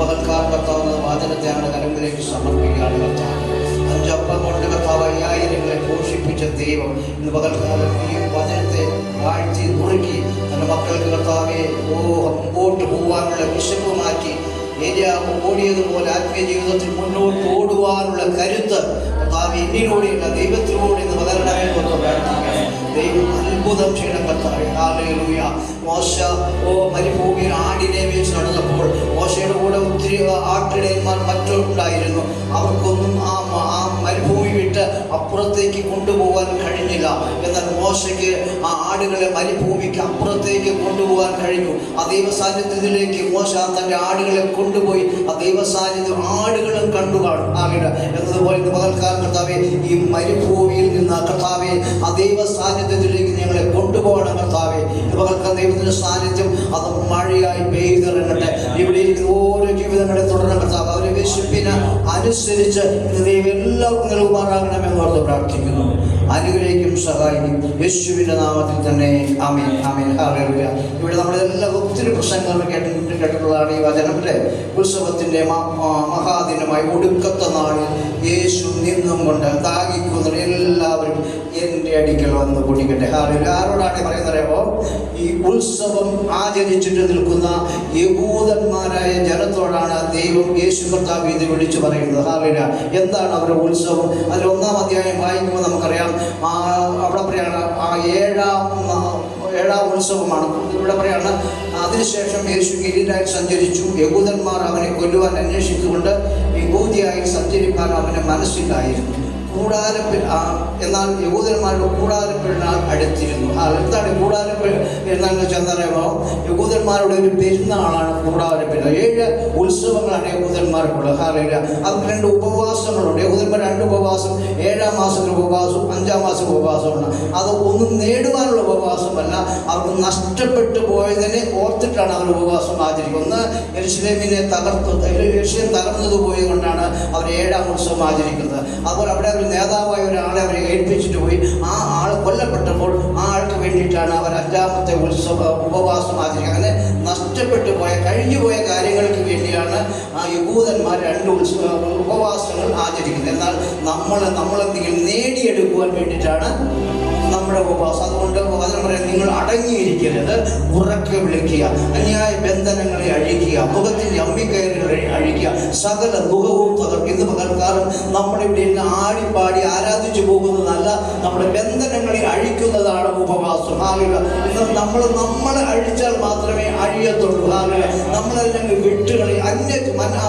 പകൽക്കാർ കർത്താവ് വാചനത്തെ ഞങ്ങളുടെ കരങ്ങളിലേക്ക് സമർപ്പിക്കുകയാണ്. കർത്താവ് 5 അപ്പം കൊണ്ട് കർത്താവ് 5000ങ്ങളെ പോഷിപ്പിച്ച ദൈവം ഇന്ന് പകൽക്കാലം ഈ വചനത്തെ വാഴ്ത്തി നുറുക്കി തൻ്റെ മക്കൾക്ക് കർത്താവെ മുമ്പോട്ട് പോകാനുള്ള വിശപ്പ് മാറ്റി ഏരിയാവ് ഓടിയതുപോലെ ആത്മീയ ജീവിതത്തിൽ മുന്നോട്ട് ഓടുവാനുള്ള കരുത്ത് കർത്താവ് എന്നിലൂടെയുള്ള ദൈവത്തിലൂടെ ഇന്ന് പകരണമേൽക്കൊന്ന് പ്രാർത്ഥിക്കണം. ദൈവം അത്ഭുതം ചെയ്യണം കർത്താവെ. ഹല്ലേലൂയ. മോശ മരുഭൂമിയിൽ ആടിനെ വെച്ച് നടന്നപ്പോൾ മോശയുടെ കൂടെ ഒത്തിരി ആട്ടിടയന്മാർ മറ്റുണ്ടായിരുന്നു. അവർക്കൊന്നും ആ മരുഭൂമി വിട്ട് അപ്പുറത്തേക്ക് കൊണ്ടുപോകാൻ കഴിഞ്ഞില്ല. എന്നാൽ മോശയ്ക്ക് ആ ആടുകളെ മരുഭൂമിക്ക് അപ്പുറത്തേക്ക് കൊണ്ടുപോകാൻ കഴിഞ്ഞു. ആ ദൈവസാന്നിധ്യത്തിലേക്ക് മോശ തൻ്റെ ആടുകളെ കൊണ്ടുപോയി. ആ ദൈവസാന്നിധ്യം ആടുകളും കണ്ടു കാണും എന്നതുപോലെ ഇന്ന് പകൽക്കാലം കർത്താവെ ഈ മരുഭൂമിയിൽ നിന്ന് കർത്താവെ ആ ദൈവസാന്നിധ്യത്തിലേക്ക് ഞങ്ങളെ കൊണ്ടുപോകണം കർത്താവെ. ഇന്ന് പകൽക്കാലം ദൈവത്തിൻ്റെ സാന്നിധ്യം അത് മഴയായി പെയ്തിറങ്ങട്ടെ. ഇവിടെ ഇരിക്കുന്ന ഓരോ ജീവിതങ്ങളെ തുടരണം കർത്താവ്. അവരെ വിശപ്പിന് അനുസരിച്ച് ഇന്ന് ദൈവം എല്ലാവർക്കും നൽകുമാറാകണമെന്ന് ഓർത്ത് പ്രാർത്ഥിക്കുന്നു. അനുഗ്രഹിക്കും, സഹായിക്കും യേശുവിൻ്റെ നാമത്തിൽ തന്നെ. ആമേൻ, ആമേൻ, ഹല്ലേലൂയ. ഇവിടെ നമ്മളെല്ലാം ഒത്തിരി പ്രസംഗങ്ങൾ കേട്ടിട്ടുള്ളതാണ് ഈ വചനം അല്ലേ. ഉത്സവത്തിൻ്റെ മഹാദിനമായി ഒടുക്കത്തെ നാളിൽ യേശു നിന്നും കൊണ്ട് ദാഹിക്കുന്ന എല്ലാവരും എൻ്റെ അടുക്കൽ വന്ന് കുടിക്കട്ടെ. ഹല്ലേലൂയ. ആരോടാണ് പറയുന്നത് അറിയാമോ? ഈ ഉത്സവം ആചരിച്ചിട്ട് നിൽക്കുന്ന യഹൂദന്മാരായ ജനത്തോടാണ് ദൈവം യേശു കർത്താവ് ഇത് വിളിച്ചു പറയുന്നത്. ഹല്ലേലൂയ. എന്താണ് അവരുടെ ഉത്സവം? അതിൽ 1-ാം അധ്യായം വായിക്കുമ്പോൾ നമുക്കറിയാം. അവിടെ പറയാണ് ഏഴാം ഉത്സവമാണ്. ഇവിടെ പറയാണ് അതിനുശേഷം യേശു ഗലീലയിൽ സഞ്ചരിച്ചു. യഹൂദന്മാർ അവനെ കൊല്ലുവാൻ അന്വേഷിച്ചുകൊണ്ട് യഹൂദിയായി സഞ്ചരിക്കാൻ അവന് മനസ്സിലായിരുന്നു. എന്നാൽ യഹൂദന്മാരുടെ കൂടാരപ്പെരുന്നാൾ അടുത്തിരുന്നു. എന്താണ് കൂടാരപ്പെരുന്നാൾ എന്ന് വെച്ചാൽ അറിയാമോ? യഹൂദന്മാരുടെ ഒരു പെരുന്നാളാണ് കൂടാരപ്പെരുന്നാൾ. 7 ഉത്സവങ്ങളാണ് യഹൂദന്മാർക്കുള്ളത്. ഹല്ലേലൂയ. അതിൽ 2 ഉപവാസങ്ങളുണ്ട്. യഹൂദന്മാർ 2 ഉപവാസം, 7-ാം മാസത്തിൽ ഉപവാസവും 5-ാം മാസം ഉപവാസമാണ്. അത് ഒന്നും നേടുവാനുള്ള ഉപവാസമല്ല, അവർക്ക് നഷ്ടപ്പെട്ടു പോയതിനെ ഓർത്തിട്ടാണ് അവർ ഉപവാസം ആചരിക്കുന്നത്. ഒന്ന് യെരൂശലേമിനെ തകർന്നതു പോയത് കൊണ്ടാണ് അവർ 7-ാം ഉത്സവം ആചരിക്കുന്നത്. അതുപോലെ അവിടെ ഒരു നേതാവായ ഒരാളെ അവരെ ഏൽപ്പിച്ചിട്ട് പോയി. ആ ആൾ കൊല്ലപ്പെട്ടപ്പോൾ ആ ആൾക്ക് വേണ്ടിയിട്ടാണ് അവർ 5-ാമത്തെ ഉപവാസം ആചരിക്കുക. അങ്ങനെ നഷ്ടപ്പെട്ടു പോയ കഴിഞ്ഞുപോയ കാര്യങ്ങൾക്ക് വേണ്ടിയാണ് ആ യഹൂദന്മാർ 2 ഉപവാസങ്ങൾ ആചരിക്കുന്നത്. എന്നാൽ നമ്മളെന്തെങ്കിലും നേടിയെടുക്കുവാൻ വേണ്ടിയിട്ടാണ് നമ്മുടെ ഉപവാസം. അതുകൊണ്ട് വചനം പറയാം, നിങ്ങൾ അടങ്ങിയിരിക്കരുത്, ഉറക്കെ വിളിക്കുക, അന്യായ ബന്ധനങ്ങളെ അഴിക്കുക, മുഖത്തിൻ്റെ അമ്മിക്കയറുകളെ അഴിക്കുക, സകല മുഖവും തകർക്കുക. ഇന്ന് പകൽക്കാലം നമ്മളിവിടെ ഇന്ന് ആടിപ്പാടി ആരാധിച്ചു പോകുന്നതല്ല, നമ്മുടെ ബന്ധനങ്ങളെ അഴിക്കുന്നതാണ് ഉപവാസം. ഇന്ന് നമ്മളെ അഴിച്ചാൽ മാത്രമേ അഴിയത്തുള്ളൂ. നമ്മളതിനെ വിട്ടുകളി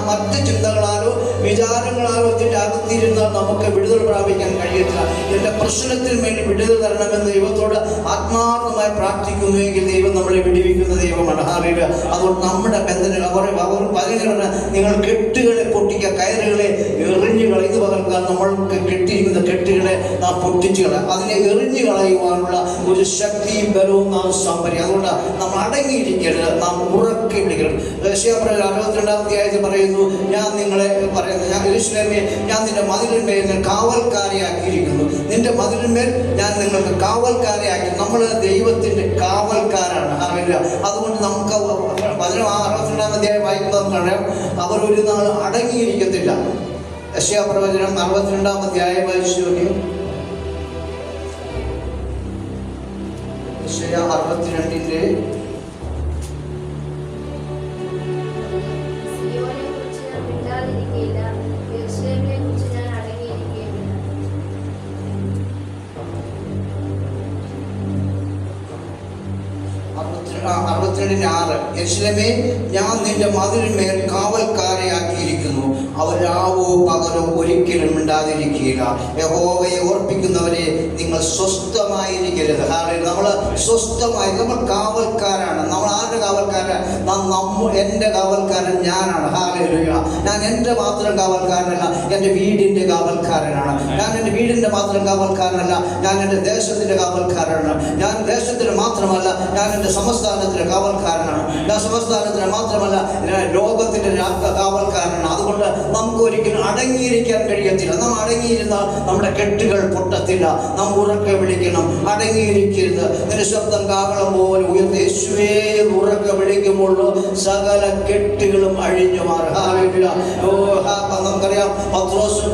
മറ്റ് ചിന്തകളാലോ വിചാരങ്ങളാലോ ഇതിൻ്റെ അകത്തിരുന്നാൽ നമുക്ക് വിടുതൽ പ്രാപിക്കാൻ കഴിയത്തില്ല. എൻ്റെ പ്രശ്നത്തിന് വേണ്ടി വിടുതൽ തരണമെന്ന് ദൈവത്തോട് ആത്മാർത്ഥമായി പ്രാർത്ഥിക്കുന്നുവെങ്കിൽ ദൈവം നമ്മളെ വിടുവിക്കുന്ന ദൈവമാണ്. ഹല്ലേലൂയ. അതുകൊണ്ട് നമ്മുടെ ബന്ധനങ്ങൾ അവർ പറയുകയാണ്, നിങ്ങൾ കെട്ടുകളെ പൊട്ടിക്കുക, കയറുകളെ എറിഞ്ഞു കളയുക. ഇത് പകർക്കാൻ നമ്മൾക്ക് കെട്ടിയിരിക്കുന്ന കെട്ടുകളെ നാം പൊട്ടിച്ചു കളയുക. അതിനെ എറിഞ്ഞു കളയുവാനുള്ള ഒരു ശക്തിയും ബലവും നാം സംഭരിക്കുക. അതുകൊണ്ട് നമ്മൾ അടങ്ങിയിരിക്കരുത്, നാം ഉറക്കെ വിളിക്കണം. യെശയ്യാപ്രവചനം 62-ാം അധ്യായത്തിൽ പറയുന്നു, ഞാൻ യെരൂശലേമേ, ഞാൻ നിന്റെ മതിലിന്മേൽ കാവൽക്കാരെയാക്കിയിരിക്കുന്നു. നിന്റെ മതിലിന്മേൽ ഞാൻ നിങ്ങൾക്ക് കാവൽക്കാരെയാക്കി. നമ്മൾ ദൈവത്തിൻ്റെ കാവൽക്കാരാണ്. ഹല്ലേലൂയ. അതുകൊണ്ട് നമുക്ക് 62-ാം അധ്യായം വായിക്കുമ്പോൾ നമുക്കറിയാം, അവർ ഒരു നാൾ അടങ്ങിയിരിക്കത്തില്ല. യെശയ്യാപ്രവചനം 62-ാം അധ്യായം വായിച്ചു നോക്കി. യെശയ്യാ 62-ന്റെ യെരൂശലേമേ, ഞാൻ നിന്റെ മതിലിന്മേൽ കാവൽക്കാരെ ആക്കിയിരിക്കുന്നു. അവർ രാവോ പകലോ ഒരിക്കലും മിണ്ടാതിരിക്കുകയില്ല. യഹോവയെ ഓർപ്പിക്കുന്നവരെ നിങ്ങൾ സ്വസ്ഥമായിരിക്കരുത്. നമ്മൾ സ്വസ്ഥമായി, നമ്മൾ കാവൽക്കാരാണ്. നമ്മൾ ആരുടെ കാവൽക്കാരാണ്? എൻ്റെ കാവൽക്കാരൻ ഞാനാണ്. ഹല്ലേലൂയ. ഞാൻ എൻ്റെ മാത്രം കാവൽക്കാരനല്ല, എൻ്റെ വീടിൻ്റെ കാവൽക്കാരനാണ്. ഞാൻ എൻ്റെ വീടിൻ്റെ മാത്രം കാവൽക്കാരനല്ല, ഞാൻ എൻ്റെ ദേശത്തിൻ്റെ കാവൽക്കാരനാണ്. ഞാൻ ദേശത്തിന് മാത്രമല്ല, ഞാൻ എൻ്റെ സംസ്ഥാനത്തിൻ്റെ കാവൽക്കാരനാണ്. ഞാൻ സംസ്ഥാനത്തിന് മാത്രമല്ല, ഞാൻ ലോകത്തിൻ്റെ കാവൽക്കാരനാണ്. അതുകൊണ്ട് അതുകൊണ്ട് നമുക്ക് ഒരിക്കലും അടങ്ങിയിരിക്കാൻ കഴിയത്തില്ല. നാം അടങ്ങിയിരുന്ന നമ്മുടെ കെട്ടുകൾ പൊട്ടത്തില്ല. നാം ഉറക്കെ വിളിക്കണം, അടങ്ങിയിരിക്കരുത്. നിന്റെ ശബ്ദം കാഹളം പോലെ ഉയർത്തി യേശുവേ ഉറക്കെ വിളിക്കുമ്പോൾ സകല കെട്ടുകളും അഴിഞ്ഞു മാറും. നമുക്കറിയാം, പത്രോസും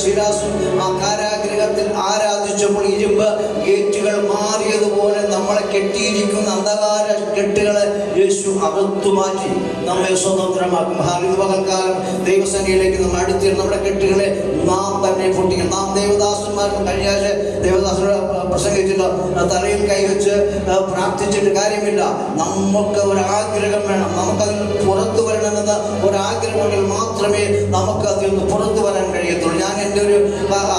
ശിലാസും ആ കാരാഗ്രഹത്തിൽ ആരാധിച്ചപ്പോൾ ഇരുമ്പ് ഗേറ്റുകൾ മാറിയതുപോലെ നമ്മളെ കെട്ടിയിരിക്കുന്ന അന്ധകാര കെട്ടുകളെ യേശു അകത്തു മാറ്റി നമ്മെ സ്വതന്ത്രമാക്കും. പകൽക്കാലം ദൈവസേനയിലേക്ക് നമ്മൾ അടുത്തിരുന്ന നമ്മുടെ കെട്ടുകളെ നാം തന്നെ പൊട്ടിക്കണം. നാം ദേവദാസന്മാർക്ക് കഴിഞ്ഞ ആഴ്ച ദേവദാസനോട് പ്രസംഗിച്ചില്ല, തലയിൽ കൈവച്ച് പ്രാർത്ഥിച്ചിട്ട് കാര്യമില്ല. നമുക്ക് ഒരാഗ്രഹം വേണം. നമുക്കതിൽ പുറത്തു വരണമെന്ന ഒരാഗ്രഹമുണ്ടെങ്കിൽ മാത്രമേ നമുക്ക് അതിൽ നിന്ന് പുറത്തു വരാൻ കഴിയത്തുള്ളൂ. ഞാൻ എൻ്റെ ഒരു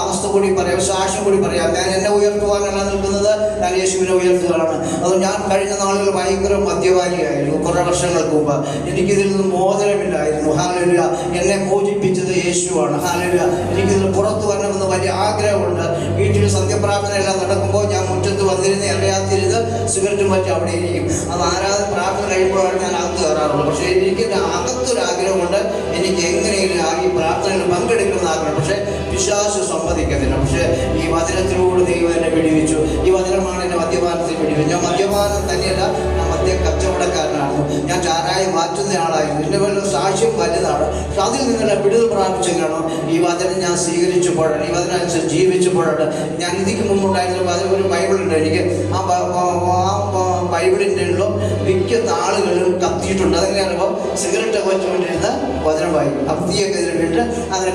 അവസ്ഥ കൂടി പറയാം, സാക്ഷ്യം കൂടി പറയാം. ഞാൻ എന്നെ ഉയർത്തുവാനല്ല നിൽക്കുന്നത്, ഞാൻ യേശുവിനെ ഉയർത്തുകയാണ്. അത് ഞാൻ കഴിഞ്ഞ നാളുകൾ ഭയങ്കര മദ്യപാനിയായിരുന്നു. കുറേ വർഷങ്ങൾക്ക് മുമ്പ് എനിക്കിതിൽ നിന്ന് മോചനമില്ലായിരുന്നു. ഹല്ലേലൂയ. എന്നെ മോചിപ്പിച്ചത് യേശുവാണ്. ഹല്ലേലൂയ. എനിക്കിതിൽ പുറത്തു വരണമെന്ന് വലിയ ആഗ്രഹമുണ്ട്. വീട്ടിൽ സന്ധ്യപ്രാർത്ഥന എല്ലാം നടക്കുമ്പോൾ ഞാൻ മുറ്റത്ത് വന്നിരുന്ന് അറിയാതിരുന്ന് സിഗരറ്റും മറ്റും അവിടെ ഇരിക്കും. അത് ആരാധന പ്രാർത്ഥന കഴിയുമ്പോഴാണ് ഞാൻ അകത്ത് കയറാറുള്ളത്. പക്ഷേ എനിക്ക് അകത്തൊരാഗ്രഹമുണ്ട്, എനിക്ക് എങ്ങനെയെങ്കിലും ഈ പ്രാർത്ഥനയിൽ പങ്കെടുക്കുന്ന ആഗ്രഹം. പക്ഷേ പിശാച് സമ്മതിക്കത്തില്ല. പക്ഷേ ഈ വചനത്തിലൂടെ ദൈവം എന്നെ വെടിവെച്ചു. ഈ വചനമാണ് എന്നെ മദ്യപാനത്തിൽ വെടിവെച്ചു. ഞാൻ മദ്യപാനം തന്നെയല്ല, ഞാൻ മദ്യ കച്ചവടക്കാരനായിരുന്നു. ഞാൻ ചാരായം മാറ്റുന്ന ആളായിരുന്നു. എൻ്റെ വല്ല സാക്ഷ്യം വലുതാണ്. പക്ഷെ അതിൽ നിന്നുള്ള വിടുതൽ പ്രാപിച്ചെങ്കിലാണ് ഈ വചനം ഞാൻ സ്വീകരിച്ചപ്പോഴാണ്, ഈ വചനം അനുസരിച്ച് ജീവിച്ചപ്പോഴാണ്. ഞാൻ ഇതിക്ക് മുമ്പുണ്ടായിരുന്ന ഒരു ബൈബിളുണ്ട് എനിക്ക്. ആ ബൈബിളിൻ്റെ മിക്ക താളുകളും കത്തിയിട്ടുണ്ട്. അതെങ്ങനെയാണിപ്പോൾ സിഗരറ്റ് വെച്ചുകൊണ്ടിരുന്ന വചനം വായിക്കും. കത്തിയൊക്കെ ഇതിലിട്ട് അങ്ങനെ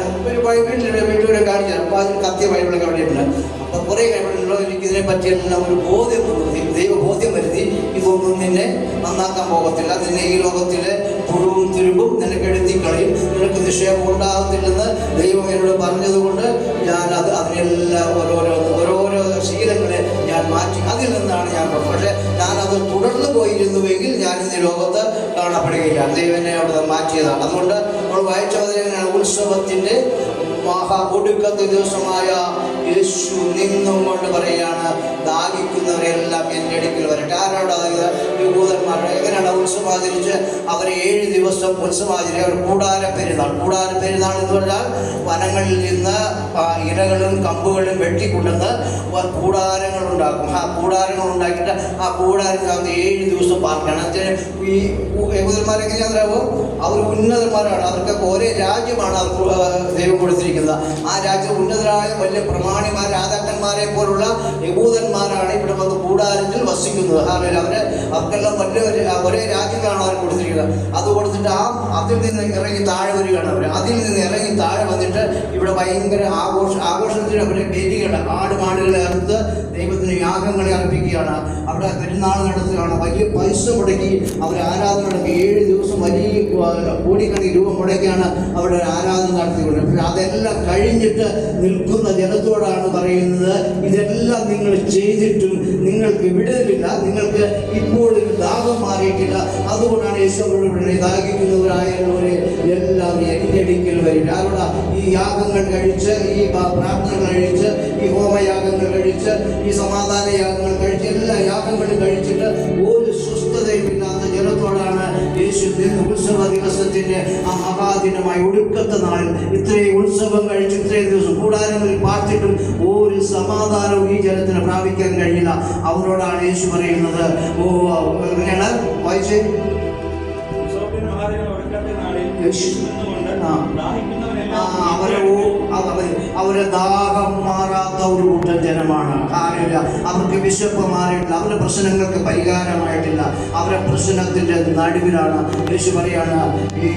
വീട്ടിൽ വീട്ടിലൂടെ കാണിച്ചു. അപ്പോൾ അതിന് കത്തിയ ബൈബിളൊക്കെ അവിടെയുണ്ട്. അപ്പോൾ കുറേ കഴിവുണ്ടല്ലോ. എനിക്കിതിനെ പറ്റിയെല്ലാം ഒരു ബോധ്യം വരുത്തി, ദൈവബോധ്യം വരുത്തി. ഇതൊന്നും നിന്നെ നന്നാക്കാൻ പോകത്തില്ല. നിന്നെ ഈ ലോകത്തിലെ പുഴുവും തുരുമ്പും നിനക്ക് എഴുതിക്കളയും, നിനക്ക് നിക്ഷേപം ഉണ്ടാകത്തില്ലെന്ന് ദൈവം എന്നോട് പറഞ്ഞതുകൊണ്ട് ഞാൻ അതിനെല്ലാം ഓരോരോ ശീലങ്ങളെ ഞാൻ മാറ്റി. അതിൽ നിന്നാണ് ഞാൻ പറഞ്ഞത്. പക്ഷേ ഞാനത് തുടർന്നു പോയിരുന്നുവെങ്കിൽ ഞാനിന്ന് ലോകത്ത് കാണപ്പെടുകയില്ല. ദൈവം എന്നെ അവിടെ മാറ്റിയതാണ്. അതുകൊണ്ട് നമ്മൾ വായിച്ച വചനങ്ങളാണ്. ഉത്സവത്തിൻ്റെ ഒടുക്കത്തെ ദിവസമായ യേശു നിന്നും കൊണ്ട് പറയുകയാണ്, ദാഹിക്കുന്നവരെല്ലാം എൻ്റെ അടുക്കൽ വരട്ടെ. ആരോട്? യഹൂദന്മാർ. എങ്ങനെയാണ് ഉത്സവം ആചരിച്ച്? അവർ 7 ദിവസം ഉത്സവം ആചരിച്ച് അവർ കൂടാര പെരുന്നാൾ എന്ന് പറഞ്ഞാൽ വനങ്ങളിൽ നിന്ന് ഇലകളും കമ്പുകളും വെട്ടിക്കൊണ്ടുവന്ന് കൂടാരങ്ങൾ ഉണ്ടാക്കും. ആ കൂടാരങ്ങൾ ഉണ്ടാക്കിയിട്ട് ആ കൂടാരത്തിനകത്ത് 7 ദിവസം പാർക്കണം. ഈ യഹൂദന്മാരെങ്ങനെയാണോ? അവർ ഉന്നതന്മാരാണ്. അവർക്കൊക്കെ ഒരേ രാജ്യമാണ് ദൈവം കൊടുത്തിരിക്കുന്നത്. ആ രാജ്യം ഉന്നതരായ വലിയ പ്രമാണിമാർ, രാജാക്കന്മാരെ പോലുള്ള യഹൂദന്മാരാണ് ഇവിടെ വന്ന് കൂടാരത്തിൽ വസിക്കുന്നത്. അവർക്കെല്ലാം വലിയ ഒരേ രാജ്യങ്ങളാണ് അവർ കൊടുത്തിരിക്കുന്നത്. അത് കൊടുത്തിട്ട് അതിൽ നിന്ന് ഇറങ്ങി താഴെ വരികയാണ് അവർ. അതിൽ നിന്ന് ഇറങ്ങി താഴെ വന്നിട്ട് ഇവിടെ ഭയങ്കര ആഘോഷത്തിന് അവരെ ബലികളെ ആടുമാടുകളെ അറുത്ത് ദൈവത്തിന് യാഗങ്ങളെ അർപ്പിക്കുകയാണ്. അവിടെ പെരുന്നാൾ നടത്തുകയാണ്. വലിയ പൈസ മുടക്കി അവർ ആരാധന നടത്തി. 7 ദിവസം വലിയ കോടിക്കണക്കിന് രൂപ മുടക്കിയാണ് അവിടെ ആരാധന നടത്തിക്കൊണ്ടിരുന്നത്. അതെല്ലാം കഴിഞ്ഞിട്ട് നിൽക്കുന്ന ജനത്തോടാണ് പറയുന്നത്, ഇതെല്ലാം നിങ്ങൾ ചെയ്തിട്ടും നിങ്ങൾക്ക് വിടുതലില്ല, നിങ്ങൾക്ക് ഇപ്പോഴും ദാഹം മാറിയിട്ടില്ല. അതുകൊണ്ടാണ് യേശുവിനോട് ദാഹിക്കുന്നവരായവരെ എല്ലാം എൻ്റെ അടുക്കൽ വരും. ആരോടാ? ഈ യാഗങ്ങൾ കഴിച്ച്, ഈ പ്രാർത്ഥനകൾ കഴിച്ച്, ഈ ഹോമയാഗങ്ങൾ കഴിച്ച്, ഈ സമാധാന യാഗങ്ങൾ കഴിച്ച്, എല്ലാ യാഗങ്ങളും കഴിച്ചിട്ട് ഒരു സ്വസ്ഥതയുമില്ലാത്ത ജനത്തോടാണ് യേശു ഉത്സവ ദിവസത്തിൻ്റെ ആ മഹാദിനമായി ഒടുക്കത്തെ നാളിൽ ഇത്രയും ഉത്സവം കഴിച്ച് ഇത്രയും ദിവസം കൂടാരങ്ങളിൽ പാർത്തിട്ടും ഒരു സമാധാനവും ഈ ജനത്തിന് പ്രാപിക്കാൻ കഴിയില്ല. അവരോടാണ് യേശു പറയുന്നത്. എങ്ങനെയാണ് വായിച്ചേ? അവരെ ദാഹം മാറാത്ത ഒരു കൂട്ടം ജനമാണ്. അവർക്ക് വിശപ്പ് മാറിയിട്ടില്ല. അവരുടെ പ്രശ്നങ്ങൾക്ക് പരിഹാരമായിട്ടില്ല. അവരുടെ പ്രശ്നത്തിന്റെ നടുവിലാണ്. യേശു പറയാണ്, ഈ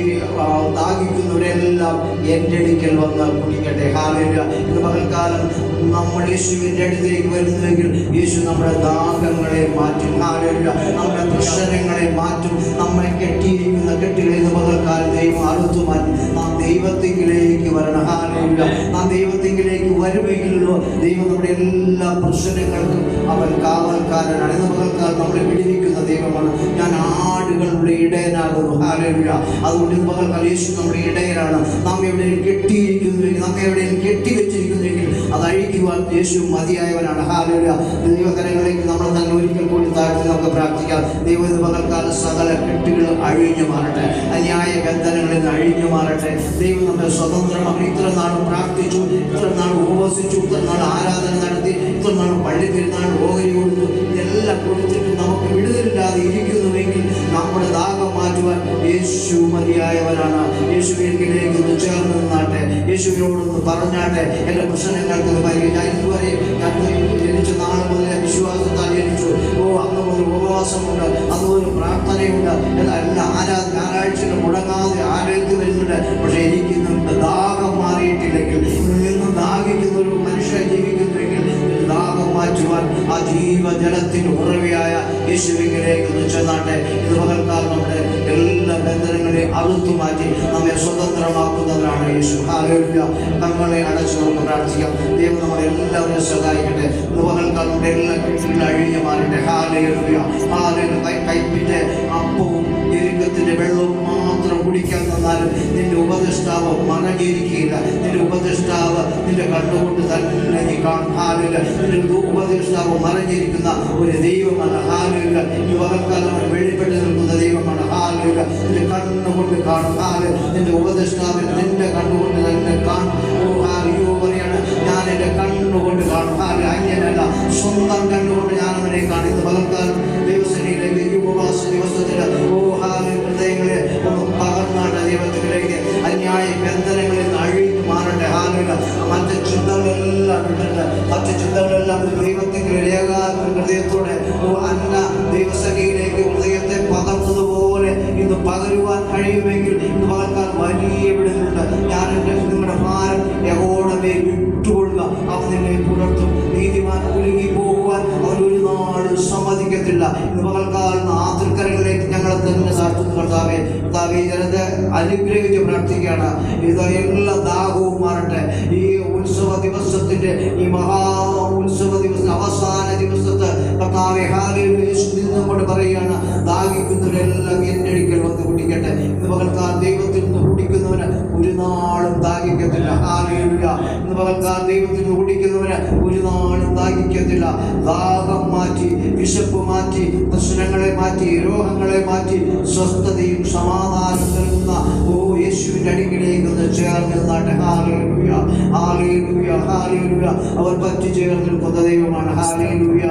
ദാഹിക്കുന്നവരെല്ലാം എൻ്റെ അടുക്കൽ വന്ന് കുടിക്കട്ടെ. ഹാലേലൂയ. ഇന്ന് പകൽക്കാലം നമ്മൾ യേശുവിൻ്റെ അടുത്തേക്ക് വരുന്നുവെങ്കിൽ യേശു നമ്മുടെ ദാഹങ്ങളെ മാറ്റും. ഹാലേലൂയ. നമ്മുടെ പ്രശ്നങ്ങളെ മാറ്റും. നമ്മളെ കെട്ടിയിരിക്കുന്ന കെട്ടുകളെ ഇന്ന് പകൽക്കാലം ദൈവം അറുത്തു മാറ്റും. നാം ദൈവത്തിലേക്ക് വരണം. ഹാലേലൂയ. നാം ദൈവത്തിലേക്ക് വരുമെങ്കിലോ ദൈവം നമ്മുടെ എല്ലാ പ്രശ്നങ്ങൾക്കും അവൻ കാവൽക്കാരനാണ്. ഇന്ന് പകൽക്കാലം നമ്മളെ വിടിവിക്കുന്ന ദൈവമാണ്. ഞാൻ ആടുകളുടെ ഇടയനാകുന്നു. ഹാലേലൂയ. അതുകൊണ്ട് പകൽക്കാലം യേശു നമ്മുടെ ഇടയനാണ്. നാം എവിടെയും കെട്ടിയിരിക്കുന്നുവെങ്കിൽ, നമ്മെ എവിടെയും കെട്ടിവെച്ചിരിക്കുന്നുവെങ്കിൽ അത് അഴിക്കുവാൻ യേശു മതിയായവനാണ്. ഹല്ലേലൂയ. ദൈവകരങ്ങളിലേക്ക് നമ്മൾ തന്നെ ഒരിക്കൽ കൂടി താഴ്ത്തി നമുക്ക് പ്രാർത്ഥിക്കാം. ദൈവം പകൽക്കാലം സകല കെട്ടുകൾ അഴിഞ്ഞു മാറട്ടെ, അന്യായ ബന്ധനങ്ങളിൽ നിന്ന് അഴിഞ്ഞു മാറട്ടെ. ദൈവം നമ്മെ സ്വതന്ത്രമാക്കി. ഇത്ര നാൾ പ്രാർത്ഥിച്ചു, ഇത്ര നാൾ ഉപവസിച്ചു, ഇത്ര നാൾ ആരാധന നടത്തി, ഇത്ര നാൾ പള്ളി പെരുന്നാൾ ഓഹരി കൊടുത്തു, ഇതെല്ലാം കൊടുത്തിട്ട് നമുക്ക് വിടുതലില്ലാതെ ഇരിക്കുന്നുവെങ്കിൽ നമ്മുടെ ദാഹം മാറ്റുവാൻ യേശു മതിയായവനാണ്. യേശുവിലേക്ക് ചേർന്ന് നിന്നാട്ടെ, യേശുവിനോടൊന്ന് പറഞ്ഞാട്ടെ, എൻ്റെ പ്രശ്നങ്ങൾക്ക് ഞാൻ ഇതുവരെ ജനിച്ച നാൾ മുതലേ വിശ്വാസത്താൽ ജനിച്ചു. അന്ന് മുതൽ ഉപവാസമുണ്ട്, അന്ന് മുതൽ പ്രാർത്ഥനയുണ്ട്, എല്ലാ ഞായറാഴ്ചകൾ മുടങ്ങാതെ ആരോഗ്യം വരുന്നുണ്ട്. പക്ഷെ എനിക്കിന്നും ദാഹം മാറിയിട്ടില്ലെങ്കിൽ, നിന്നും ദാഹിക്കുന്ന ഒരു മനുഷ്യൻ ജീവിക്കുന്നുവെങ്കിൽ ദാഹം മാറ്റുവാൻ ആ ജീവജലത്തിൻ്റെ ഉറവയായ യേശുവിലേക്ക് ചെന്നാട്ടെ. ഇത് പകൽക്കാലം നമ്മുടെ എല്ലാ ബന്ധനങ്ങളെയും അറുത്തു മാറ്റി നമ്മെ സ്വതന്ത്രമാക്കുന്നവരാണ് യേശു. ഹല്ലേലൂയ. കണ്ണുകളെ അടച്ച് നമുക്ക് പ്രാർത്ഥിക്കാം. ദൈവം നമ്മളെ എല്ലാവരെയും സഹായിക്കട്ടെ. ഇത് പകൽക്കാലം നമ്മുടെ എല്ലാ കെട്ടുകളും അഴിഞ്ഞു മാറട്ടെ. ഹല്ലേലൂയ. ഹല്ലേലൂയ. കൈപ്പിൻ്റെ അപ്പവും ദീർഘത്തിൻ്റെ വെള്ളവും മാത്രം കുടിക്കാൻ തന്നാലും നിന്റെ ഉപദേഷ്ടാവ് മറഞ്ഞിരിക്കുകയില്ല. നിന്റെ ഉപദേഷ്ടാവ് നിന്റെ കണ്ണുകൊണ്ട് തന്നെ നീ കാണും. ഹല്ലേലൂയ. നിന്റെ ഉപദേഷ്ടാവ് മറഞ്ഞിരിക്കുന്ന ഒരു ദൈവമാണ്. ഹല്ലേലൂയ. ഈ പകൽക്കാലം വെളിപ്പെട്ട് നിൽക്കുന്ന ദൈവമാണ്. ഹല്ലേലൂയ. നിന്റെ കണ്ണുകൊണ്ട് കാണും. ഹല്ലേലൂയ. നിന്റെ ഉപദേഷ്ടാവിന് നിന്റെ കണ്ണുകൊണ്ട് തന്നെ കാണും. ഹല്ലേലൂയ പറയാണ്, ഞാൻ എൻ്റെ കണ്ണുകൊണ്ട് കാണും. ഹല്ലേലൂയ. അങ്ങനെയല്ല, സ്വന്തം കണ്ണുകൊണ്ട് ഞാൻ അവനെ കാണും. ഇത് പകൽക്കാലം ദൈവസേനയിലേക്ക് ഈ ഉപവാസ ദിവസത്തിൽ ഹൃദയങ്ങളെ ഒന്ന് പകർന്നാട്ടെ. ദൈവത്തിലേക്ക് അന്യായ ബന്ധനങ്ങളിൽ നിന്ന് അഴിഞ്ഞു മാറട്ടെ. ഹല്ലേലൂയ. മറ്റ് ചിന്തകളെല്ലാം വിട്ടിട്ട് മറ്റ് ചിന്തകളെല്ലാം ദൈവത്തിൻ്റെ ഏകാഗ്ര ഹൃദയത്തോടെ അന്ന ദൈവസേനയിലേക്ക് ഹൃദയത്തെ പകർന്നതുപോലെ ഇന്ന് പകരുവാൻ കഴിയുമെങ്കിൽ ഇന്ന് പകർക്കാൻ വലിയ വിടുതലുണ്ട്. ഞാൻ നിങ്ങളുടെ ഭാരം യഹോവയുടെ മേൽ വിട്ടുകൊള്ളുക, അവൻ നിന്നെ പുലർത്തും. നീതിമാൻ കുലുങ്ങി പോകുവാൻ അവൻ ഒരു നാളും സമ്മതിക്കത്തില്ല. ഇന്ന് പകൽക്കാലം ആതൃക്കരങ്ങളിലേക്ക് ഞങ്ങളെ തന്നെ സാധിച്ചു. കർത്താവേ, കർത്താവേ, ജനത്തെ അനുഗ്രഹിച്ച് പ്രാർത്ഥിക്കുകയാണ്. ഇത് എല്ലാ ദാഹവും മാറട്ടെ. ഈ ഉത്സവ ദിവസത്തിന്റെ ഈ മഹാ ഉത്സവ ദിവസം അവസാന ദിവസത്തെ കർത്താവേ, ഹല്ലേലൂയ, യേശു നിന്നുകൊണ്ട് പറയുകയാണ്, ദാഹിക്കുന്നവരെല്ലാം എൻ്റെ അടുക്കൽ വന്ന് കുടിക്കട്ടെ. ഇന്ന് പകൽക്കാലം ദൈവത്തിൽ നിന്ന് കുടിക്കുന്നവന് ഒരു നാളും ദാഹിക്കത്തില്ല. ഹല്ലേലൂയ. ഇന്ന് പകൽക്കാലം ദൈവത്തിൽ നിന്ന് കുടിക്കുന്നവന് ഒരു നാളും ദാഹിക്കത്തില്ല. ദാഹം മാറ്റി, വിശപ്പ് മാറ്റി, പ്രശ്നങ്ങളെ മാറ്റി, രോഗങ്ങളെ മാറ്റി, സ്വസ്ഥതയും സമാധാനം നൽകുന്ന യേശുവിൻ്റെ അടുക്കിലേക്ക് ഒന്ന് ചേർന്ന് നിന്നാട്ടെ. ഹല്ലേലൂയ. ഹല്ലേലൂയ. ഹല്ലേലൂയ. അവർ പറ്റി ചേർന്ന് നിൽക്കുന്ന ദൈവമാണ്. ഹല്ലേലൂയ.